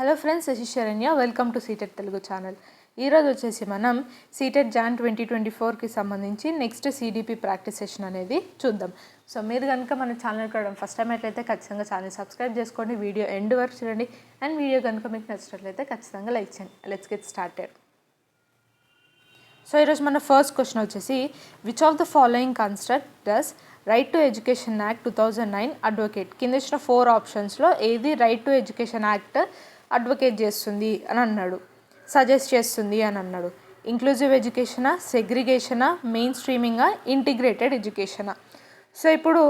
Hello friends, this is Saranya. Welcome to CTET Telugu channel. ఈరోజు వచ్చేసి మనం సీటెట్ జాన్ 2024కి సంబంధించి నెక్స్ట్ సిడిపి ప్రాక్టీస్ సెషన్ అనేది చూద్దాం. సో మీరు కనుక మన ఛానల్కి రావడం ఫస్ట్ టైం అయితే ఖచ్చితంగా ఛానల్ సబ్స్క్రైబ్ చేసుకోండి, వీడియో ఎండ్ వరకు చూడండి. అండ్ వీడియో కనుక మీకు నచ్చినట్లయితే ఖచ్చితంగా లైక్ చేయండి. Let's get started. సో ఈరోజు మన ఫస్ట్ క్వశ్చన్ వచ్చేసి, which of the following construct does right to education act 2009 advocate? కింద ఇచ్చిన 4 ఆప్షన్స్లో ఏది right to education act advocate చేస్తుంది అని అన్నాడు, సజెస్ట్ చేస్తుంది అని అన్నాడు. ఇంక్లూజివ్ ఎడ్యుకేషనా, సెగ్రిగేషనా, మెయిన్ స్ట్రీమింగా, ఇంటిగ్రేటెడ్ ఎడ్యుకేషనా? సో ఇప్పుడు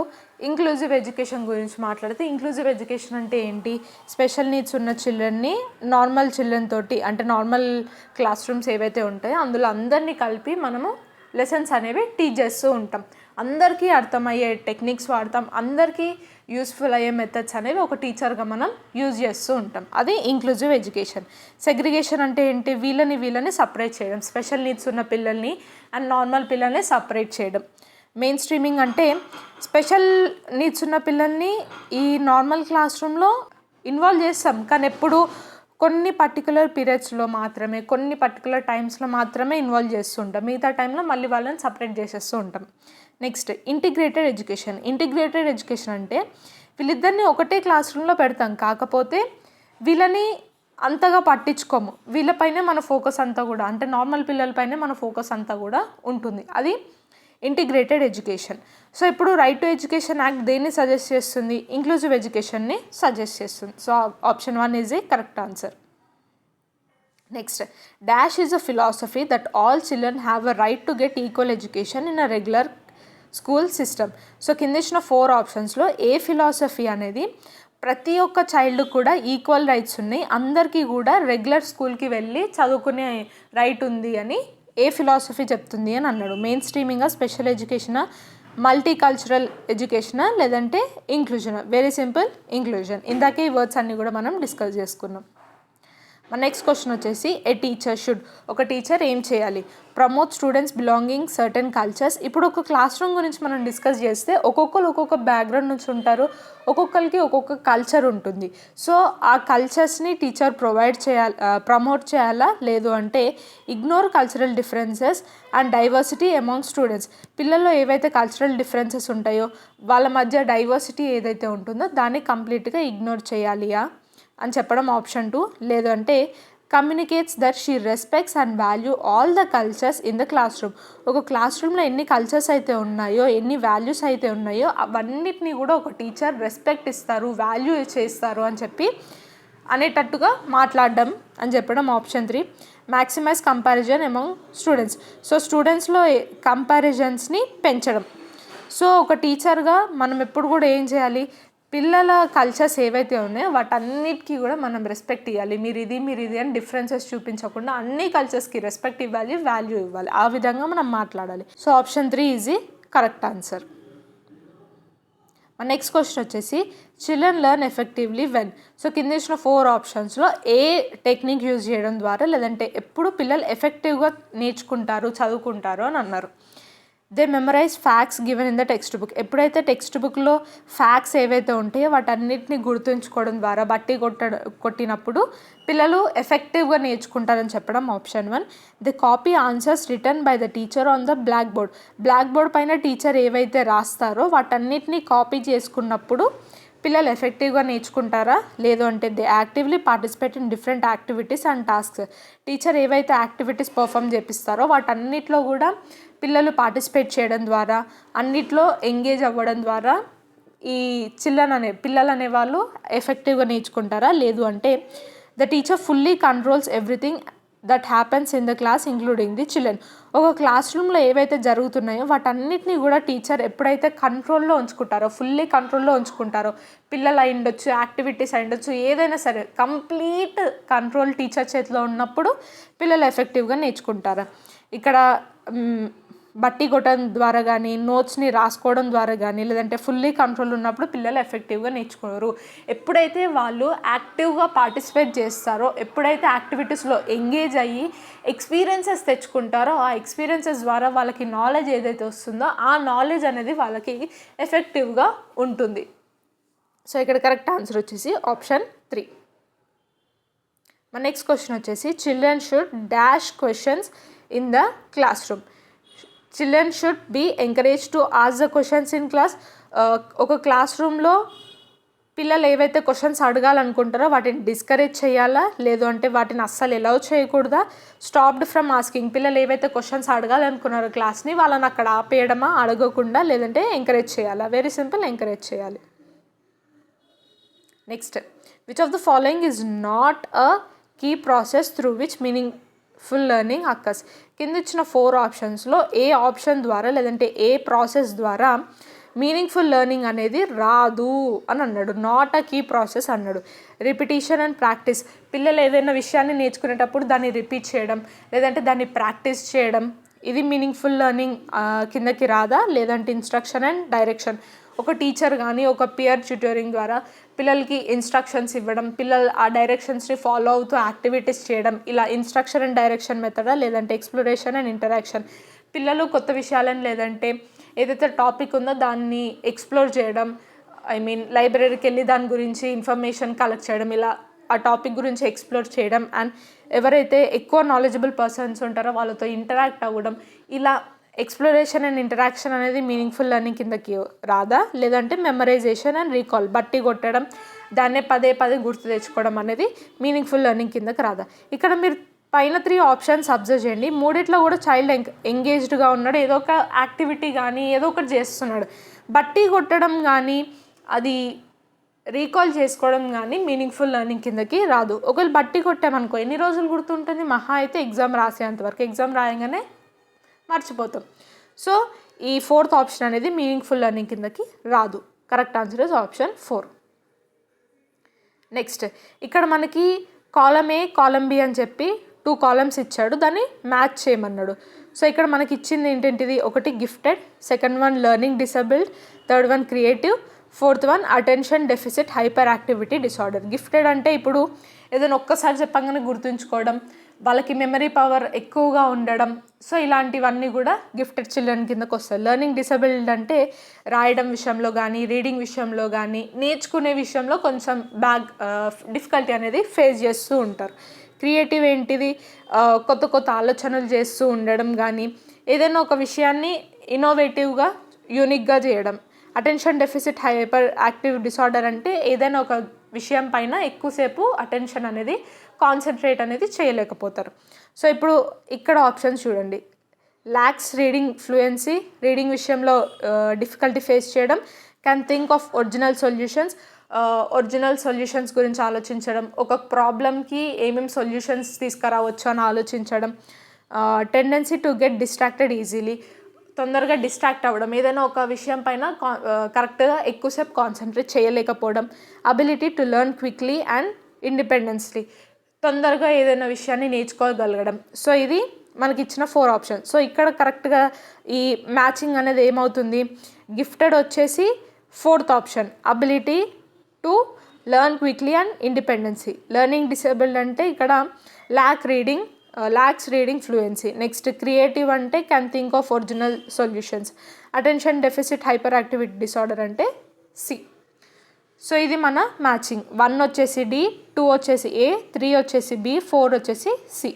ఇంక్లూజివ్ ఎడ్యుకేషన్ గురించి మాట్లాడితే, ఇంక్లూజివ్ ఎడ్యుకేషన్ అంటే ఏంటి? స్పెషల్ నీడ్స్ ఉన్న చిల్డ్రన్ని నార్మల్ చిల్డ్రన్ తోటి, అంటే నార్మల్ క్లాస్ రూమ్స్ ఏవైతే ఉంటాయో అందులో అందరినీ కలిపి మనము లెసన్స్ అనేవి టీచ్ చేస్తూ ఉంటాం. అందరికీ అర్థమయ్యే టెక్నిక్స్ వాడతాం, అందరికీ యూస్ఫుల్ అయ్యే మెథడ్స్ అనేవి ఒక టీచర్గా మనం యూజ్ చేస్తూ ఉంటాం. అది ఇంక్లూజివ్ ఎడ్యుకేషన్. సెగ్రిగేషన్ అంటే ఏంటి? వీళ్ళని సపరేట్ చేయడం, స్పెషల్ నీడ్స్ ఉన్న పిల్లల్ని అండ్ నార్మల్ పిల్లల్ని సపరేట్ చేయడం. మెయిన్ స్ట్రీమింగ్ అంటే స్పెషల్ నీడ్స్ ఉన్న పిల్లల్ని ఈ నార్మల్ క్లాస్ రూమ్లో ఇన్వాల్వ్ చేస్తాం, కానీ ఎప్పుడు కొన్ని పర్టికులర్ పీరియడ్స్లో మాత్రమే, కొన్ని పర్టికులర్ టైమ్స్లో మాత్రమే ఇన్వాల్వ్ చేస్తూ ఉంటాం. మిగతా టైంలో మళ్ళీ వాళ్ళని సపరేట్ చేసేస్తూ ఉంటాం. Next integrated education. Integrated education అంటే వీళ్ళిద్దరిని ఒకటే క్లాస్ రూమ్లో పెడతాం, కాకపోతే వీళ్ళని అంతగా పట్టించుకోము. వీళ్ళపైనే మన ఫోకస్ అంతా కూడా, అంటే నార్మల్ పిల్లలపైనే మన ఫోకస్ అంతా కూడా ఉంటుంది. అది ఇంటిగ్రేటెడ్ ఎడ్యుకేషన్. సో ఇప్పుడు రైట్ టు ఎడ్యుకేషన్ యాక్ట్ దేన్ని సజెస్ట్ చేస్తుంది? ఇంక్లూజివ్ ఎడ్యుకేషన్ని సజెస్ట్ చేస్తుంది. So option 1 is a correct answer. Next, dash is a philosophy that all children have a right to get equal education in a regular school system. So కింద ఇచ్చిన 4 ఆప్షన్స్లో ఏ philosophy అనేది ప్రతి ఒక్క child కూడా equal rights ఉన్నాయి, అందరికీ కూడా రెగ్యులర్ స్కూల్కి వెళ్ళి చదువుకునే రైట్ ఉంది అని ఏ ఫిలాసఫీ చెప్తుంది అని అన్నాడు. మెయిన్ స్ట్రీమింగా, స్పెషల్ ఎడ్యుకేషనా, మల్టీ కల్చరల్ ఎడ్యుకేషనా, లేదంటే ఇంక్లూజనా? Very simple, inclusion. ఇందాకే ఈ వర్డ్స్ అన్నీ కూడా మనం డిస్కస్ చేసుకున్నాం. మన నెక్స్ట్ క్వశ్చన్ వచ్చేసి, ఏ టీచర్ షుడ్, ఒక టీచర్ ఏం చేయాలి? Promote students belonging certain cultures. ఇప్పుడు ఒక క్లాస్ రూమ్ గురించి మనం డిస్కస్ చేస్తే ఒక్కొక్కరు ఒక్కొక్క బ్యాక్గ్రౌండ్ నుంచి ఉంటారు, ఒక్కొక్కరికి ఒక్కొక్క కల్చర్ ఉంటుంది. సో ఆ కల్చర్స్ని టీచర్ ప్రమోట్ చేయాలా, లేదు అంటే ignore cultural differences and diversity among students. పిల్లల్లో ఏవైతే కల్చరల్ డిఫరెన్సెస్ ఉంటాయో వాళ్ళ మధ్య డైవర్సిటీ ఏదైతే ఉంటుందో దాన్ని కంప్లీట్గా ఇగ్నోర్ చేయాలియా అని చెప్పడం ఆప్షన్ 2. లేదు అంటే communicates that she respects and value all the cultures in the class room. ఒక క్లాస్ రూమ్లో ఎన్ని కల్చర్స్ అయితే ఉన్నాయో, ఎన్ని వాల్యూస్ అయితే ఉన్నాయో అవన్నిటిని కూడా ఒక టీచర్ రెస్పెక్ట్ ఇస్తారు, వాల్యూ చేస్తారు అని చెప్పి అనేటట్టుగా మాట్లాడడం అని చెప్పడం option 3. Maximise comparison among students. So స్టూడెంట్స్లో కంపారిజన్స్ని పెంచడం. సో ఒక టీచర్గా మనం ఎప్పుడు కూడా ఏం చేయాలి? పిల్లల కల్చర్స్ ఏవైతే ఉన్నాయో వాటన్నిటికీ కూడా మనం రెస్పెక్ట్ ఇవ్వాలి. మీరు ఇది అని డిఫరెన్సెస్ చూపించకుండా అన్ని కల్చర్స్కి రెస్పెక్ట్ ఇవ్వాలి, వాల్యూ ఇవ్వాలి. ఆ విధంగా మనం మాట్లాడాలి. So option 3 is the correct answer. మన నెక్స్ట్ క్వశ్చన్ వచ్చేసి, children learn effectively when. So కింద ఇచ్చిన 4 ఆప్షన్స్లో ఏ టెక్నిక్ యూజ్ చేయడం ద్వారా, లేదంటే ఎప్పుడు పిల్లలు ఎఫెక్టివ్గా నేర్చుకుంటారు, చదువుకుంటారు అని అన్నారు. They memorize facts given in the textbook. ఎప్పుడైతే టెక్స్ట్ బుక్లో ఫ్యాక్ట్స్ ఏవైతే ఉంటాయో వాటన్నిటిని గుర్తుంచుకోవడం ద్వారా, బట్టి కొట్టినప్పుడు పిల్లలు ఎఫెక్టివ్గా నేర్చుకుంటారని చెప్పడం option 1. They copy answers written by the teacher on the blackboard. Blackboard పైన టీచర్ ఏవైతే రాస్తారో వాటన్నిటిని కాపీ చేసుకున్నప్పుడు పిల్లలు ఎఫెక్టివ్గా నేర్చుకుంటారా? లేదు అంటే they actively participate in different activities and tasks. Teacher ఏవైతే యాక్టివిటీస్ పర్ఫామ్ చేపిస్తారో వాటన్నిటిలో కూడా పిల్లలు పార్టిసిపేట్ చేయడం ద్వారా, అన్నిట్లో ఎంగేజ్ అవ్వడం ద్వారా ఈ పిల్లలు అనేవాళ్ళు ఎఫెక్టివ్గా నేర్చుకుంటారా? లేదు అంటే the teacher fully controls everything that happens in the class including the children. ఒక క్లాస్ రూమ్లో ఏవైతే జరుగుతున్నాయో వాటన్నిటిని కూడా టీచర్ ఎప్పుడైతే కంట్రోల్లో ఉంచుకుంటారో, ఫుల్లీ కంట్రోల్లో ఉంచుకుంటారో, పిల్లలు అయి ఉండొచ్చు, యాక్టివిటీస్ అయి ఉండొచ్చు, ఏదైనా సరే కంప్లీట్ కంట్రోల్ టీచర్ చేతిలో ఉన్నప్పుడు పిల్లలు ఎఫెక్టివ్గా నేర్చుకుంటారు. ఇక్కడ బట్టి కొట్టడం ద్వారా కానీ, నోట్స్ని రాసుకోవడం ద్వారా కానీ, లేదంటే ఫుల్లీ కంట్రోల్ ఉన్నప్పుడు పిల్లలు ఎఫెక్టివ్గా నేర్చుకోరు. ఎప్పుడైతే వాళ్ళు యాక్టివ్గా పార్టిసిపేట్ చేస్తారో, ఎప్పుడైతే యాక్టివిటీస్లో ఎంగేజ్ అయ్యి ఎక్స్పీరియన్సెస్ తెచ్చుకుంటారో, ఆ ఎక్స్పీరియన్సెస్ ద్వారా వాళ్ళకి నాలెడ్జ్ ఏదైతే వస్తుందో ఆ నాలెడ్జ్ అనేది వాళ్ళకి ఎఫెక్టివ్గా ఉంటుంది. సో ఇక్కడ కరెక్ట్ ఆన్సర్ వచ్చేసి ఆప్షన్ 3. మన నెక్స్ట్ క్వశ్చన్ వచ్చేసి children should dash questions in the classroom. Children should be encourage to ask the questions in class. ఒక క్లాస్ రూమ్లో పిల్లలు ఏవైతే క్వశ్చన్స్ అడగాలనుకుంటారో వాటిని డిస్కరేజ్ చేయాలా, లేదు అంటే వాటిని అస్సలు ఎలౌ చేయకూడదా, స్టాప్డ్ ఫ్రమ్ ఆస్కింగ్. పిల్లలు ఏవైతే క్వశ్చన్స్ అడగాలనుకున్నారో క్లాస్ని వాళ్ళని అక్కడ ఆపేయడమా, అడగకుండా, లేదంటే ఎంకరేజ్ చేయాలా. వెరీ సింపుల్, ఎంకరేజ్ చేయాలి. Next, which of the following is not a key process through which meaningful learning occurs. కింద ఇచ్చిన 4 ఆప్షన్స్లో ఏ ఆప్షన్ ద్వారా లేదంటే ఏ ప్రాసెస్ ద్వారా మీనింగ్ఫుల్ లెర్నింగ్ అనేది రాదు అని అన్నాడు. నాట్ అ కీ ప్రాసెస్ అన్నాడు. Repetition and practice. పిల్లలు ఏదైనా విషయాన్ని నేర్చుకునేటప్పుడు దాన్ని రిపీట్ చేయడం, లేదంటే దాన్ని ప్రాక్టీస్ చేయడం, ఇది మీనింగ్ఫుల్ లెర్నింగ్ కిందకి రాదా. లేదంటే ఇన్స్ట్రక్షన్ అండ్ డైరెక్షన్. ఒక టీచర్ కానీ ఒక పియర్ ట్యూటరింగ్ ద్వారా పిల్లలకి ఇన్స్ట్రక్షన్స్ ఇవ్వడం, పిల్లలు ఆ డైరెక్షన్స్ని ఫాలో అవుతూ యాక్టివిటీస్ చేయడం, ఇలా ఇన్స్ట్రక్షన్ అండ్ డైరెక్షన్ మెథడా, లేదంటే ఎక్స్ప్లోరేషన్ అండ్ ఇంటరాక్షన్. పిల్లలు కొత్త విషయాలను లేదంటే ఏదైతే టాపిక్ ఉందో దాన్ని ఎక్స్ప్లోర్ చేయడం, లైబ్రరీకి వెళ్ళి దాని గురించి ఇన్ఫర్మేషన్ కలెక్ట్ చేయడం, ఇలా ఆ టాపిక్ గురించి ఎక్స్ప్లోర్ చేయడం, అండ్ ఎవరైతే ఎక్కువ నాలెడ్జబుల్ పర్సన్స్ ఉంటారో వాళ్ళతో ఇంటరాక్ట్ అవ్వడం, ఇలా ఎక్స్ప్లోరేషన్ అండ్ ఇంటరాక్షన్ అనేది మీనింగ్ఫుల్ లెర్నింగ్ కిందకి రాదా. లేదంటే మెమరైజేషన్ అండ్ రీకాల్, బట్టి కొట్టడం, దాన్నే పదే పదే గుర్తు తెచ్చుకోవడం అనేది మీనింగ్ఫుల్ లెర్నింగ్ కిందకి రాదా. ఇక్కడ మీరు పైన 3 ఆప్షన్స్ అబ్జర్వ్ చేయండి. మూడిట్లో కూడా చైల్డ్ ఎంగేజ్డ్గా ఉన్నాడు, ఏదో ఒక యాక్టివిటీ కానీ ఏదో ఒకటి చేస్తున్నాడు. బట్టి కొట్టడం కానీ అది రీకాల్ చేసుకోవడం కానీ మీనింగ్ఫుల్ లెర్నింగ్ కిందకి రాదు. ఒకవేళ బట్టి కొట్టామనుకో ఎన్ని రోజులు గుర్తుంటుంది, మహా అయితే ఎగ్జామ్ రాసేంతవరకు. ఎగ్జామ్ రాయంగానే మర్చిపోతాం. సో ఈ 4th ఆప్షన్ అనేది మీనింగ్ఫుల్ లెర్నింగ్ కిందకి రాదు. Correct answer is option 4. Next, ఇక్కడ మనకి కాలమ్ ఏ కాలమ్ బి అని చెప్పి 2 కాలమ్స్ ఇచ్చాడు, దాన్ని మ్యాచ్ చేయమన్నాడు. సో ఇక్కడ మనకి ఇచ్చింది ఏంటంటిది, ఒకటి gifted, second one learning disabled, third one creative, fourth one attention deficit hyper activity disorder. Gifted అంటే ఇప్పుడు ఏదైనా ఒక్కసారి చెప్పంగానే గుర్తుంచుకోవడం, వాళ్ళకి మెమరీ పవర్ ఎక్కువగా ఉండడం, సో ఇలాంటివన్నీ కూడా గిఫ్టెడ్ చిల్డ్రన్ కిందకు వస్తాయి. లెర్నింగ్ డిసేబుల్డ్ అంటే రాయడం విషయంలో కానీ, రీడింగ్ విషయంలో కానీ, నేర్చుకునే విషయంలో కొంచెం డిఫికల్టీ అనేది ఫేస్ చేస్తూ ఉంటారు. క్రియేటివ్ ఏంటిది, కొత్త కొత్త ఆలోచనలు చేస్తూ ఉండడం కానీ, ఏదైనా ఒక విషయాన్ని ఇన్నోవేటివ్గా యూనిక్గా చేయడం. Attention deficit hyper active disorder అంటే ఏదైనా ఒక విషయం పైన ఎక్కువసేపు అటెన్షన్ అనేది కాన్సన్ట్రేట్ అనేది చేయలేకపోతారు. సో ఇప్పుడు ఇక్కడ ఆప్షన్స్ చూడండి. ల్యాక్స్ రీడింగ్ ఫ్లూయెన్సీ, రీడింగ్ విషయంలో డిఫికల్టీ ఫేస్ చేయడం. Can think of original solutions గురించి ఆలోచించడం, ఒక ప్రాబ్లమ్కి ఏమేమి సొల్యూషన్స్ తీసుకురావచ్చు అని ఆలోచించడం. Tendency to get distracted easily, తొందరగా డిస్ట్రాక్ట్ అవ్వడం, ఏదైనా ఒక విషయం పైన కరెక్ట్గా ఎక్కువసేపు కాన్సన్ట్రేట్ చేయలేకపోవడం. Ability to learn quickly and independently, తొందరగా ఏదైనా విషయాన్ని నేర్చుకోగలగడం. సో ఇది మనకి ఇచ్చిన 4 ఆప్షన్స్. సో ఇక్కడ కరెక్ట్గా ఈ మ్యాచింగ్ అనేది ఏమవుతుంది, గిఫ్టెడ్ వచ్చేసి 4th option, ability to learn quickly and independency. Learning disabled అంటే ఇక్కడ lacks reading fluency. Next creative అంటే can think of original solutions. Attention deficit hyper activity disorder అంటే సి. సో ఇది మన మ్యాచింగ్. 1 వచ్చేసి డి, 2 వచ్చేసి ఏ, 3 వచ్చేసి బి, 4 వచ్చేసి సి.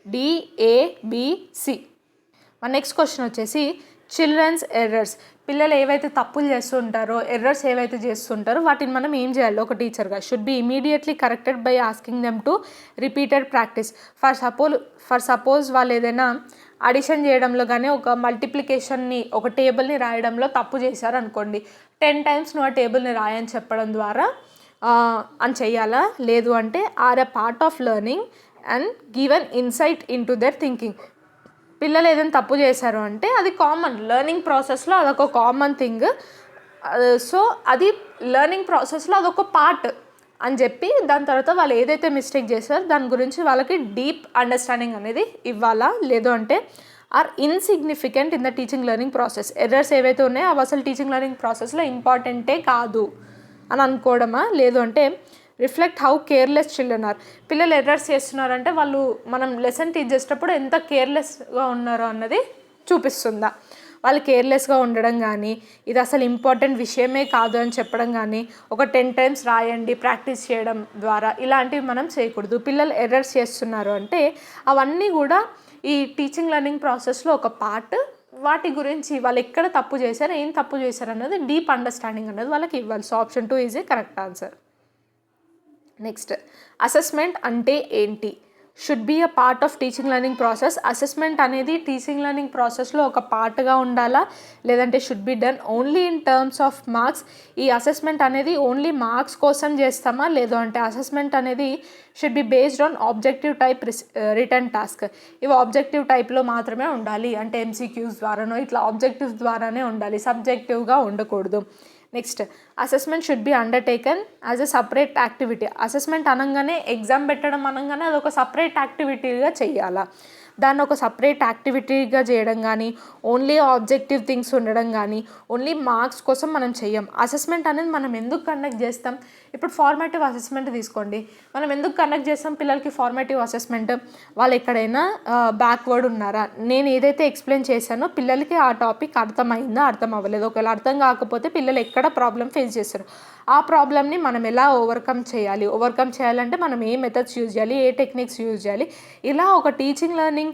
డిఏబిసి. మన నెక్స్ట్ క్వశ్చన్ వచ్చేసి చిల్డ్రన్స్ ఎర్రర్స్. పిల్లలు ఏవైతే తప్పులు చేస్తుంటారో, ఎర్రర్స్ ఏవైతే చేస్తుంటారో వాటిని మనం ఏం చేయాలి ఒక టీచర్గా, should be immediately corrected by asking them to repeated practice. For suppose వాళ్ళు ఏదైనా అడిషన్ చేయడంలో కానీ ఒక మల్టిప్లికేషన్ని ఒక టేబుల్ని రాయడంలో తప్పు చేశారు అనుకోండి, 10 times నువ్వు ఆ టేబుల్ని రాయని చెప్పడం ద్వారా అని చెయ్యాలా. లేదు అంటే are a part of learning and given insight into their thinking. పిల్లలు ఏదైనా తప్పు చేశారు అంటే అది కామన్, లెర్నింగ్ ప్రాసెస్లో అదొక కామన్ థింగ్. సో అది లెర్నింగ్ ప్రాసెస్లో అదొక పార్ట్ అని చెప్పి దాని తర్వాత వాళ్ళు ఏదైతే మిస్టేక్ చేశారో దాని గురించి వాళ్ళకి డీప్ అండర్స్టాండింగ్ అనేది ఇవ్వాలా. లేదు అంటే are insignificant in the teaching learning process. Errors ఏవైతే ఉన్నాయో అవి అసలు టీచింగ్ లెర్నింగ్ ప్రాసెస్లో ఇంపార్టెంటే కాదు అని అనుకోవడమా. లేదు అంటే reflect how careless children are. పిల్లలు ఎర్రర్స్ చేస్తున్నారంటే వాళ్ళు మనం లెసన్ టీచ్ చేసేటప్పుడు ఎంత కేర్లెస్గా ఉన్నారో అన్నది చూపిస్తుందా. వాళ్ళు కేర్లెస్గా ఉండడం కానీ, ఇది అసలు ఇంపార్టెంట్ విషయమే కాదు అని చెప్పడం కానీ, ఒక 10 టైమ్స్ రాయండి ప్రాక్టీస్ చేయడం ద్వారా ఇలాంటివి మనం చేయకూడదు. పిల్లలు ఎర్రర్స్ చేస్తున్నారు అంటే అవన్నీ కూడా ఈ టీచింగ్ లెర్నింగ్ ప్రాసెస్లో ఒక పార్ట్. వాటి గురించి వాళ్ళు ఎక్కడ తప్పు చేశారు, ఏం తప్పు చేశారు అన్నది డీప్ అండర్స్టాండింగ్ అనేది వాళ్ళకి ఇవ్వాలి. So option 2 is a correct answer. Next, assessment అంటే ఏంటి? Should be a part of teaching learning process. Assessment అనేది టీచింగ్ లెర్నింగ్ ప్రాసెస్లో ఒక పార్ట్గా ఉండాలా, లేదంటే should be done only in terms of marks. ఈ అసెస్మెంట్ అనేది ఓన్లీ మార్క్స్ కోసం చేస్తామా, లేదు అంటే అసెస్మెంట్ అనేది should be based on objective type written task. ఇవి ఆబ్జెక్టివ్ టైప్లో మాత్రమే ఉండాలి, అంటే ఎంసీక్యూస్ ద్వారానో ఇట్లా ఆబ్జెక్టివ్స్ ద్వారానే ఉండాలి, సబ్జెక్టివ్గా ఉండకూడదు. Next, assessment should be undertaken as a separate activity. Assessment అనగానే ఎగ్జామ్ పెట్టడం అనగానే అదొక సపరేట్ యాక్టివిటీగా చేయాలా, దాన్ని ఒక సపరేట్ యాక్టివిటీగా చేయడం కానీ, ఓన్లీ ఆబ్జెక్టివ్ థింగ్స్ ఉండడం కానీ, ఓన్లీ మార్క్స్ కోసం మనం చెయ్యం. అసెస్మెంట్ అనేది మనం ఎందుకు కండక్ట్ చేస్తాం? ఇప్పుడు ఫార్మేటివ్ అసెస్మెంట్ తీసుకోండి, మనం ఎందుకు కండక్ట్ చేస్తాం పిల్లలకి ఫార్మేటివ్ అసెస్మెంట్? వాళ్ళు ఎక్కడైనా బ్యాక్వర్డ్ ఉన్నారా, నేను ఏదైతే ఎక్స్ప్లెయిన్ చేశానో పిల్లలకి ఆ టాపిక్ అర్థమైందా, అర్థం అవ్వలేదు, ఒకవేళ అర్థం కాకపోతే పిల్లలు ఎక్కడ ప్రాబ్లం ఫేస్ చేస్తారు, ఆ ప్రాబ్లమ్ని మనం ఎలా ఓవర్కమ్ చేయాలంటే మనం ఏ మెథడ్స్ యూజ్ చేయాలి, ఏ టెక్నిక్స్ యూజ్ చేయాలి, ఇలా ఒక టీచింగ్ లెర్నింగ్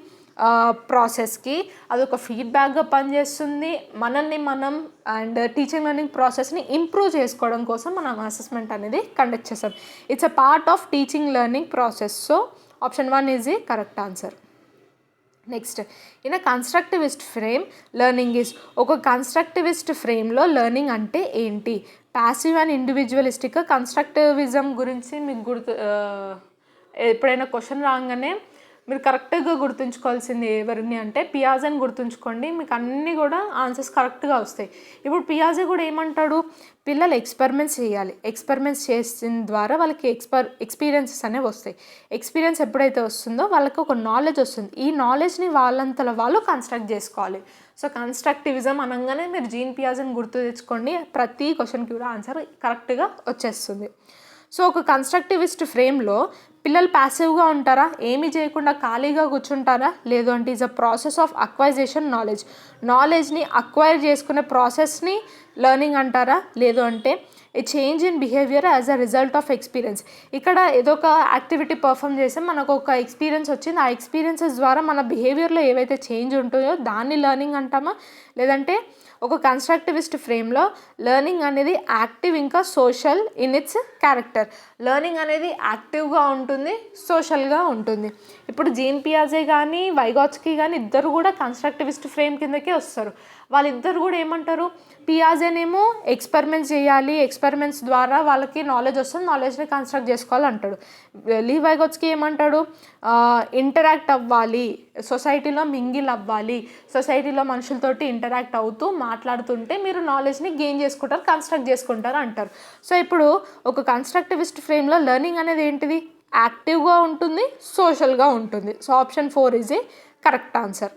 ప్రాసెస్కి అదొక ఫీడ్బ్యాక్గా పనిచేస్తుంది. మనల్ని మనం అండ్ టీచింగ్ లెర్నింగ్ ప్రాసెస్ని ఇంప్రూవ్ చేసుకోవడం కోసం మనం అసెస్మెంట్ అనేది కండక్ట్ చేస్తాం. It's a part of teaching learning process. So option 1 is the correct answer. Next, in a constructivist frame learning is. ఒక కన్స్ట్రక్టివిస్ట్ ఫ్రేమ్లో లెర్నింగ్ అంటే ఏంటి? Passive and individualistic. కన్స్ట్రక్టివిజం గురించి మీకు ఎప్పుడైనా క్వశ్చన్ రాగానే మీరు కరెక్ట్గా గుర్తుంచుకోవాల్సింది ఎవరిని అంటే పియాజేని గుర్తుంచుకోండి, మీకు అన్నీ కూడా ఆన్సర్స్ కరెక్ట్గా వస్తాయి. ఇప్పుడు పియాజే కూడా ఏమంటాడు, పిల్లలు ఎక్స్పెరిమెంట్స్ చేయాలి, ఎక్స్పెరిమెంట్స్ చేసిన ద్వారా వాళ్ళకి ఎక్స్పీరియన్సెస్ అనేవి వస్తాయి. ఎక్స్పీరియన్స్ ఎప్పుడైతే వస్తుందో వాళ్ళకి ఒక నాలెడ్జ్ వస్తుంది, ఈ నాలెడ్జ్ని వాళ్ళంతలో వాళ్ళు కన్స్ట్రక్ట్ చేసుకోవాలి. సో కన్స్ట్రక్టివిజం అనగానే మీరు జీన్ పియాజేని గుర్తు తెచ్చుకోండి, ప్రతి క్వశ్చన్కి కూడా ఆన్సర్ కరెక్ట్గా వచ్చేస్తుంది. సో ఒక కన్స్ట్రక్టివిస్ట్ ఫ్రేమ్లో పిల్లలు ప్యాసివ్గా ఉంటారా, ఏమీ చేయకుండా ఖాళీగా కూర్చుంటారా, లేదు అంటే is a process of acquisition నాలెడ్జ్ని అక్వైర్ చేసుకునే ప్రాసెస్ని లెర్నింగ్ అంటారా, లేదు అంటే a change in behaviour as a result of experience. ఇక్కడ ఏదో ఒక యాక్టివిటీ పర్ఫామ్ చేస్తే మనకు ఒక ఎక్స్పీరియన్స్ వచ్చింది, ఆ ఎక్స్పీరియన్సెస్ ద్వారా మన బిహేవియర్లో ఏవైతే చేంజ్ ఉంటాయో దాన్ని లెర్నింగ్ అంటామా, లేదంటే ఒక కన్స్ట్రక్టివిస్ట్ ఫ్రేమ్లో లెర్నింగ్ అనేది యాక్టివ్ ఇంకా social in it's character. Learning అనేది యాక్టివ్గా ఉంటుంది, సోషల్గా ఉంటుంది. ఇప్పుడు జీన్ పియాజే కానీ వైగాట్స్కీ కానీ ఇద్దరు కూడా కన్స్ట్రక్టివిస్ట్ ఫ్రేమ్ కిందకే వస్తారు. వాళ్ళిద్దరు కూడా ఏమంటారు, పియాజేనేమో ఎక్స్పెరిమెంట్స్ చేయాలి, ఎక్స్పెరిమెంట్స్ ద్వారా వాళ్ళకి నాలెడ్జ్ వస్తుంది, నాలెడ్జ్ని కన్స్ట్రక్ట్ చేసుకోవాలి అంటాడు. లీ వైగోట్స్కీ ఏమంటాడు, ఇంటరాక్ట్ అవ్వాలి, సొసైటీలో మింగిల్ అవ్వాలి, సొసైటీలో మనుషులతోటి ఇంటరాక్ట్ అవుతూ మాట్లాడుతుంటే మీరు నాలెడ్జ్ని గెయిన్ చేసుకుంటారు, కన్స్ట్రక్ట్ చేసుకుంటారు అంటారు. సో ఇప్పుడు ఒక కన్స్ట్రక్టివిస్ట్ ఫ్రేమ్లో లెర్నింగ్ అనేది ఏంటిది, యాక్టివ్గా ఉంటుంది, సోషల్గా ఉంటుంది. So option 4 is a correct answer.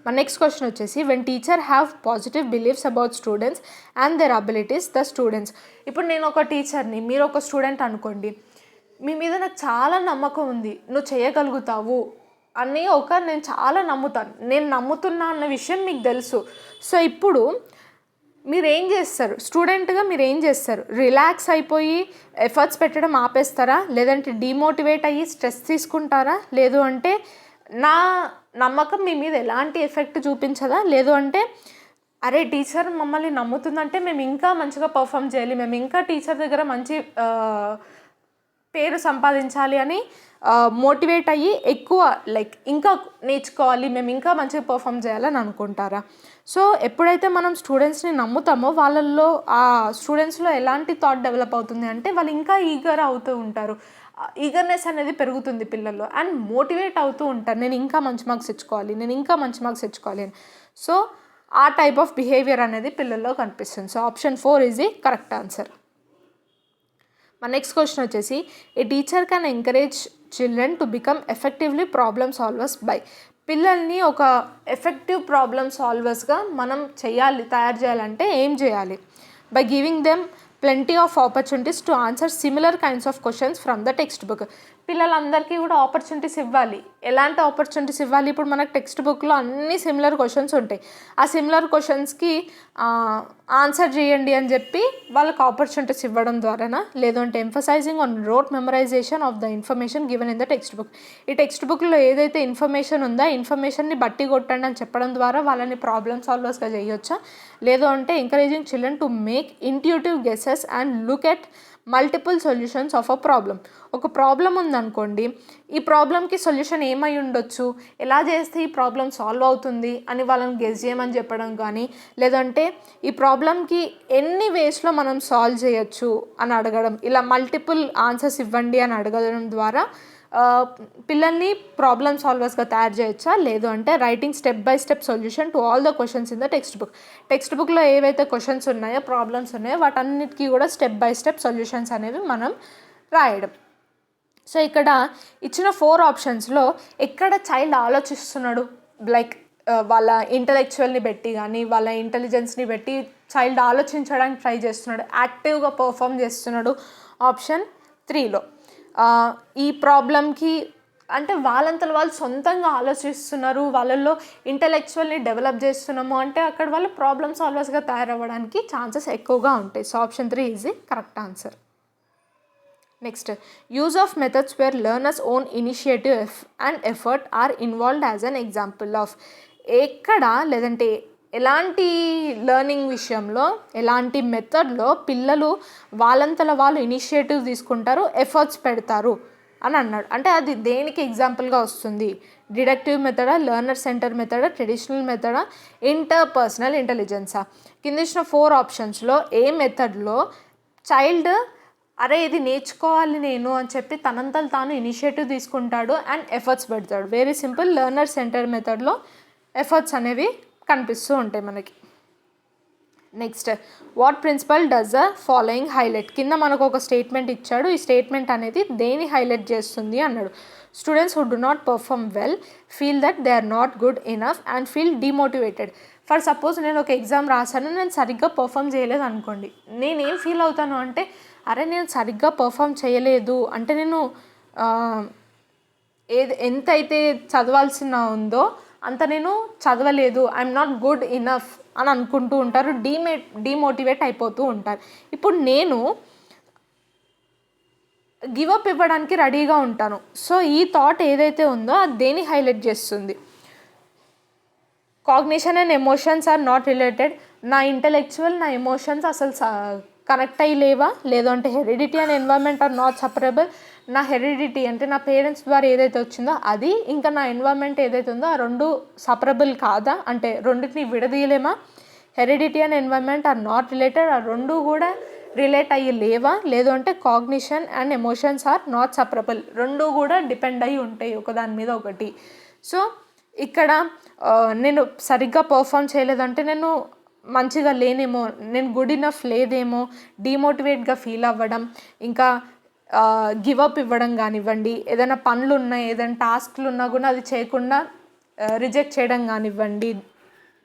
మన నెక్స్ట్ క్వశ్చన్ వచ్చేసి, when teacher have positive beliefs about students and their abilities the students. ఇప్పుడు నేను ఒక టీచర్ని, మీరు ఒక స్టూడెంట్ అనుకోండి, మీ మీద నాకు చాలా నమ్మకం ఉంది, నువ్వు చేయగలుగుతావు అని నేను చాలా నమ్ముతాను, నేను నమ్ముతున్నా అన్న విషయం మీకు తెలుసు. సో ఇప్పుడు మీరు ఏం చేస్తారు, స్టూడెంట్గా మీరు ఏం చేస్తారు, రిలాక్స్ అయిపోయి ఎఫర్ట్స్ పెట్టడం ఆపేస్తారా, లేదంటే డిమోటివేట్ అయ్యి స్ట్రెస్ తీసుకుంటారా, లేదు అంటే నా నమ్మకం మీ మీద ఎలాంటి ఎఫెక్ట్ చూపించదా, లేదు అంటే అరే టీచర్ మమ్మల్ని నమ్ముతుందంటే మేము ఇంకా మంచిగా పర్ఫామ్ చేయాలి, మేము ఇంకా టీచర్ దగ్గర మంచి పేరు సంపాదించాలి అని మోటివేట్ అయ్యి ఎక్కువ ఇంకా నేర్చుకోవాలి, మేము ఇంకా మంచిగా పర్ఫామ్ చేయాలని అనుకుంటారా? సో ఎప్పుడైతే మనం స్టూడెంట్స్ని నమ్ముతామో వాళ్ళల్లో ఆ స్టూడెంట్స్లో ఎలాంటి థాట్ డెవలప్ అవుతుంది అంటే వాళ్ళు ఇంకా ఈగర్ అవుతూ ఉంటారు, ఈగర్నెస్ అనేది పెరుగుతుంది పిల్లల్లో, అండ్ మోటివేట్ అవుతూ ఉంటారు, నేను ఇంకా మంచి మార్క్స్ తెచ్చుకోవాలి, నేను ఇంకా మంచి మార్క్స్ తెచ్చుకోవాలి అని. సో ఆ టైప్ ఆఫ్ బిహేవియర్ అనేది పిల్లల్లో కనిపిస్తుంది. So option 4 is the correct answer. మన నెక్స్ట్ క్వశ్చన్ వచ్చేసి, a teacher can encourage children to become effectively problem solvers by. పిల్లల్ని ఒక ఎఫెక్టివ్ ప్రాబ్లమ్ సాల్వర్స్గా మనం తయారు చేయాలంటే ఏం చేయాలి? By giving them plenty of opportunities to answer similar kinds of questions from the textbook. పిల్లలందరికీ కూడా ఆపర్చునిటీస్ ఇవ్వాలి. ఎలాంటి ఆపర్చునిటీస్ ఇవ్వాలి? ఇప్పుడు మనకు టెక్స్ట్ బుక్లో అన్ని సిమిలర్ క్వశ్చన్స్ ఉంటాయి. ఆ సిమిలర్ క్వశ్చన్స్కి ఆన్సర్ చేయండి అని చెప్పి వాళ్ళకి ఆపర్చునిటీస్ ఇవ్వడం ద్వారానా, లేదంటే emphasising on wrote memorisation of the information given in the text book. ఈ టెక్స్ట్ బుక్లో ఏదైతే ఇన్ఫర్మేషన్ ఉందో ఆ ఇన్ఫర్మేషన్ని బట్టి కొట్టండి అని చెప్పడం ద్వారా వాళ్ళని ప్రాబ్లమ్ సాల్వర్స్గా చేయొచ్చా, లేదు అంటే encouraging children to make intuitive guesses and look at multiple solutions of a problem. ఒక ప్రాబ్లం ఉందనుకోండి, ఈ ప్రాబ్లంకి సొల్యూషన్ ఏమై ఉండొచ్చు, ఎలా చేస్తే ఈ ప్రాబ్లం సాల్వ్ అవుతుంది అని వాళ్ళని గెస్ చేయమని చెప్పడం కానీ, లేదంటే ఈ ప్రాబ్లంకి ఎన్ని వేస్లో మనం సాల్వ్ చేయొచ్చు అని అడగడం, ఇలా మల్టిపుల్ ఆన్సర్స్ ఇవ్వండి అని అడగడం ద్వారా పిల్లల్ని ప్రాబ్లమ్ సాల్వర్స్గా తయారు చేయొచ్చా, లేదు అంటే writing step by step solution to all the questions in the text book. Text బుక్లో ఏవైతే క్వశ్చన్స్ ఉన్నాయో, ప్రాబ్లమ్స్ ఉన్నాయో వాటన్నిటికీ కూడా స్టెప్ బై స్టెప్ సొల్యూషన్స్ అనేవి మనం రాయడం. సో ఇక్కడ ఇచ్చిన 4 ఆప్షన్స్లో ఎక్కడ చైల్డ్ ఆలోచిస్తున్నాడు, లైక్ వాళ్ళ ఇంటలెక్చువల్ని బట్టి కానీ వాళ్ళ ఇంటెలిజెన్స్ని బట్టి చైల్డ్ ఆలోచించడానికి ట్రై చేస్తున్నాడు, యాక్టివ్గా పర్ఫామ్ చేస్తున్నాడు ఆప్షన్ 3లో. ఈ ప్రాబ్లంకి అంటే వాళ్ళంతలో వాళ్ళు సొంతంగా ఆలోచిస్తున్నారు, వాళ్ళల్లో ఇంటలెక్చువల్ని డెవలప్ చేస్తున్నాము అంటే అక్కడ వాళ్ళు ప్రాబ్లమ్ సాల్వర్స్గా తయారవ్వడానికి ఛాన్సెస్ ఎక్కువగా ఉంటాయి. So option 3 is the correct answer. Next, use of methods where learners own initiative and effort are involved as an example of. ఎక్కడ లేదంటే ఎలాంటి లెర్నింగ్ విషయంలో, ఎలాంటి మెథడ్లో పిల్లలు వాళ్ళంతలో వాళ్ళు ఇనిషియేటివ్ తీసుకుంటారు, ఎఫర్ట్స్ పెడతారు అని అన్నాడు. అంటే అది దేనికి ఎగ్జాంపుల్గా వస్తుంది? డిడక్టివ్ మెథడా, లెర్నర్ సెంటర్ మెథడా, ట్రెడిషనల్ మెథడా, ఇంటర్పర్సనల్ ఇంటెలిజెన్సా? కింద ఇచ్చిన 4 ఆప్షన్స్లో ఏ మెథడ్లో చైల్డ్ అరే ఇది నేర్చుకోవాలి నేను అని చెప్పి తనంతలు తాను ఇనిషియేటివ్ తీసుకుంటాడు అండ్ ఎఫర్ట్స్ పెడతాడు? వెరీ సింపుల్, లెర్నర్ సెంటర్ మెథడ్లో ఎఫర్ట్స్ అనేవి కనిపిస్తూ ఉంటాయి మనకి. Next, what principle does the following highlight? కింద మనకు ఒక స్టేట్మెంట్ ఇచ్చాడు, ఈ స్టేట్మెంట్ అనేది దేని హైలైట్ చేస్తుంది అన్నాడు. Students who do not perform well feel that they are not good enough and feel demotivated. For suppose నేను ఒక ఎగ్జామ్ రాశాను, నేను సరిగ్గా పర్ఫామ్ చేయలేదు అనుకోండి, నేనేం ఫీల్ అవుతాను అంటే అరే నేను సరిగ్గా పర్ఫామ్ చేయలేదు అంటే నేను ఎంతైతే చదవాల్సిన ఉందో అంత నేను చదవలేదు, ఐఎమ్ నాట్ గుడ్ ఇనఫ్ అని అనుకుంటూ ఉంటారు, డిమోటివేట్ అయిపోతూ ఉంటారు. ఇప్పుడు నేను గివప్ ఇవ్వడానికి రెడీగా ఉంటాను. సో ఈ థాట్ ఏదైతే ఉందో అది దేని హైలైట్ చేస్తుంది? Cognition and emotions are not related. నా ఇంటలెక్చువల్, నా ఎమోషన్స్ అసలు కనెక్ట్ అయ్యి లేవా, లేదంటే heredity and environment are not separable. నా హెరిడిటీ అంటే నా పేరెంట్స్ ద్వారా ఏదైతే వచ్చిందో అది, ఇంకా నా ఎన్వైర్న్మెంట్ ఏదైతే ఉందో ఆ రెండు సపరబుల్ కాదా, అంటే రెండింటిని విడదీయలేమా? Heredity and environment are not related, ఆ రెండు కూడా రిలేట్ అయ్యి లేవా? లేదు అంటే cognition and emotions are not separable, రెండు కూడా డిపెండ్ అయ్యి ఉంటాయి ఒకదాని మీద ఒకటి. సో ఇక్కడ నేను సరిగ్గా పర్ఫామ్ చేయలేదంటే నేను మంచిగా లేనేమో, నేను గుడ్ ఇనఫ్ లేదేమో, డిమోటివేట్గా ఫీల్ అవ్వడం, ఇంకా గివప్ ఇవ్వడం కానివ్వండి, ఏదైనా పనులు ఉన్నాయి, ఏదైనా టాస్క్లు ఉన్నా కూడా అది చేయకుండా రిజెక్ట్ చేయడం కానివ్వండి,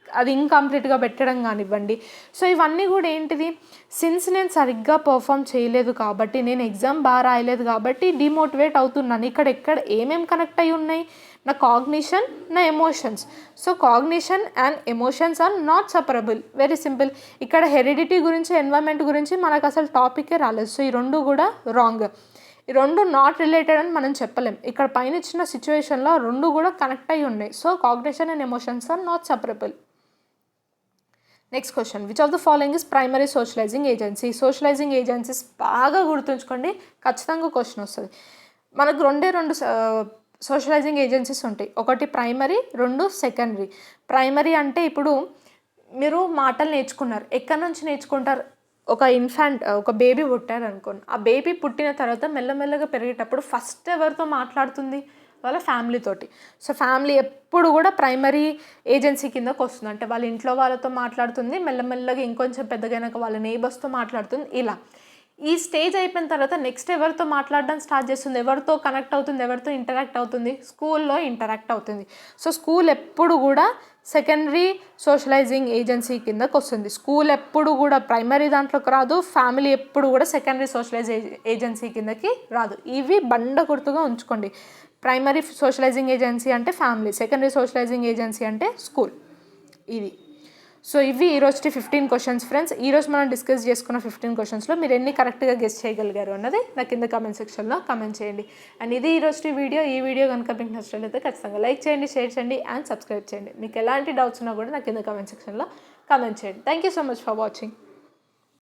అది ఇంకంప్లీట్గా పెట్టడం కానివ్వండి. సో ఇవన్నీ కూడా ఏంటిది, సిన్స్ నేను సరిగ్గా పర్ఫామ్ చేయలేదు కాబట్టి, నేను ఎగ్జామ్ బాగా రాయలేదు కాబట్టి డిమోటివేట్ అవుతున్నాను. ఇక్కడ ఏమేమి కనెక్ట్ అయి ఉన్నాయి? నా కాగ్నిషన్, నా emotions. So cognition and emotions are not separable. Very simple. ఇక్కడ హెరిడిటీ గురించి, ఎన్వైర్న్మెంట్ గురించి మనకు అసలు టాపికే రాలేదు. సో ఈ రెండు కూడా రాంగ్. ఈ రెండు నాట్ రిలేటెడ్ అని మనం చెప్పలేం. ఇక్కడ పైన ఇచ్చిన సిచ్యువేషన్లో రెండు కూడా కనెక్ట్ అయి ఉన్నాయి. So cognition and emotions are not separable. Next question, which of the following is primary socialising agency? Socialising agencies బాగా గుర్తుంచుకోండి, ఖచ్చితంగా క్వశ్చన్ వస్తుంది. మనకు రెండు సోషలైజింగ్ ఏజెన్సీస్ ఉంటాయి. ఒకటి ప్రైమరీ, రెండు సెకండరీ. ప్రైమరీ అంటే ఇప్పుడు మీరు మాటలు నేర్చుకున్నారు, ఎక్కడి నుంచి నేర్చుకుంటారు? ఒక బేబీ పుట్టారు అనుకోండి, ఆ బేబీ పుట్టిన తర్వాత మెల్లమెల్లగా పెరిగేటప్పుడు ఫస్ట్ ఎవరితో మాట్లాడుతుంది? వాళ్ళ ఫ్యామిలీతోటి. సో ఫ్యామిలీ ఎప్పుడు కూడా ప్రైమరీ ఏజెన్సీ కిందకు వస్తుంది. అంటే వాళ్ళ ఇంట్లో వాళ్ళతో మాట్లాడుతుంది, మెల్లమెల్లగా ఇంకొంచెం పెద్దగైనాక వాళ్ళ నేబర్స్తో మాట్లాడుతుంది. ఇలా ఈ స్టేజ్ అయిపోయిన తర్వాత నెక్స్ట్ ఎవరితో మాట్లాడడం స్టార్ట్ చేస్తుంది, ఎవరితో కనెక్ట్ అవుతుంది, ఎవరితో ఇంటరాక్ట్ అవుతుంది, స్కూల్లో ఇంటరాక్ట్ అవుతుంది. సో స్కూల్ ఎప్పుడు కూడా సెకండరీ సోషలైజింగ్ ఏజెన్సీ కిందకు వస్తుంది. స్కూల్ ఎప్పుడు కూడా ప్రైమరీ దాంట్లోకి రాదు, ఫ్యామిలీ ఎప్పుడు కూడా సెకండరీ సోషలైజ్ ఏజెన్సీ కిందకి రాదు. ఇవి బండ గుర్తుగా ఉంచుకోండి. ప్రైమరీ సోషలైజింగ్ ఏజెన్సీ అంటే ఫ్యామిలీ, సెకండరీ సోషలైజింగ్ ఏజెన్సీ అంటే స్కూల్. ఇది సో ఇవి ఈరోజు 15 క్వశ్చన్స్ ఫ్రెండ్స్. ఈరోజు మనం డిస్కస్ చేసుకున్న 15 క్వశ్చన్స్లో మీరు ఎన్ని కరెక్ట్గా గెస్ చేయగలిగారు అన్నది నాకు కింద కామెంట్ సెక్షన్లో కామెంట్ చేయండి. అండ్ ఇది ఈరోజు వీడియో. ఈ వీడియో కనుక మీకు నచ్చినట్లయితే ఖచ్చితంగా లైక్ చేయండి, షేర్ చేయండి అండ్ సబ్స్క్రైబ్ చేయండి. మీకు ఎలాంటి డౌట్స్ ఉన్నా కూడా నాకు కింద కామెంట్ సెక్షన్లో కామెంట్ చేయండి. Thank you so much for watching.